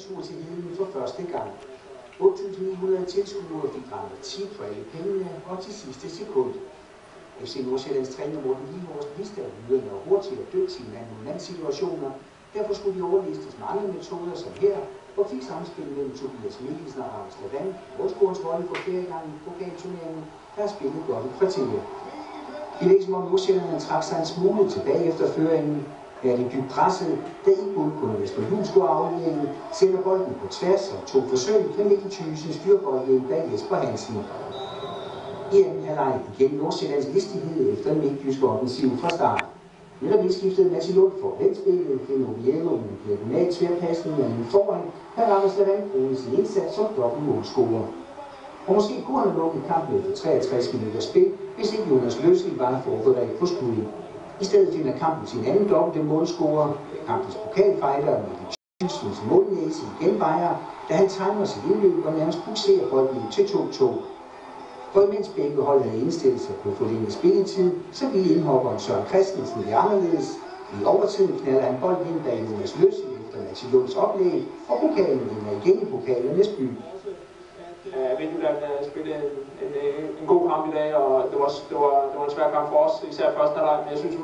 tur til Heden for første gang. 8.900 tilskuere fik dramatik for alle pengene og til sidste sekund. FC Nordsjællands træner Morten Livorsen vidste, at yderne var hurtigt og dygtige i mand-mod-mand-situationer. Derfor skulle de overlistes med andre metoder som her, hvor fik samspil mellem Tobias Mikkelsen og Anders Lavan, målscorens rolle for flere gange i pokalturneringen, der har spillet godt i kvarteret. Det virker som om Nordsjælland trak sig en smule tilbage efter føringen. Her er det dybt presset, da Ibund på Jesper Julesgaard afleveringen sender bolden på tværs og to forsøg med Mikkel Thyssen styrbolden bag Jesper Hansen. I anden halvleg igen Nordsjællands listighed efter en midtjysk offensiv fra start. Netop indskiftede Matti Lund for vensbilledet, Finn Oviedo med en diagonal tværpasning mellem foran, her Anders Lavan bruge sin indsats som dobbelt målscorer. Og måske kunne han lukke kampen efter 63 minutter spil, hvis ikke Jonas Løsning var forberedt på skuddet. I stedet finder kampen sin anden dobbelte målscorer, kampens pokalfighter Mikkel Thyssens målnæse igen vejer, da han timer sit indløb og nærmest bukserer bolden til 2-2. For imens begge hold havde indstillet sig på forlænget spilletid, så ville indhopperen Søren Christensen det anderledes. I overtiden knalder han bolden ind bag Jonas Løsning efter Matti Lunds oplæg, og pokalen vinder igen i pokalernes by. Midtjylland spillede en god kamp i dag, og det var en svær kamp for os, især første halvleg. Men jeg synes,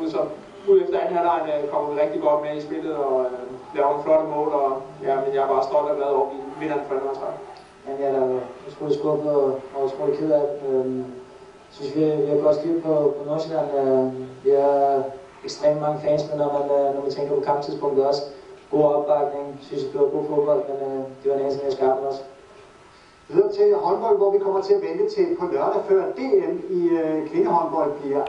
ud efter anden halvleg kommer vi rigtig godt med i spillet, og laver nogle flotte mål, og ja, men jeg er bare stolt og glad over, at vi vinder den for anden halvleg. Men jeg er da skuffet og småligt ked af det. Jeg synes, vi har godt styr på Nordsjælland. Vi har ekstremt mange fans, men når man tænker på kamptidspunktet også, god opbakning. Jeg synes, det var god fodbold, men det var en anelse mere skarpt også. Videre til håndbold, hvor vi kommer til at vente til på lørdag, før DM i kvindehåndbold bliver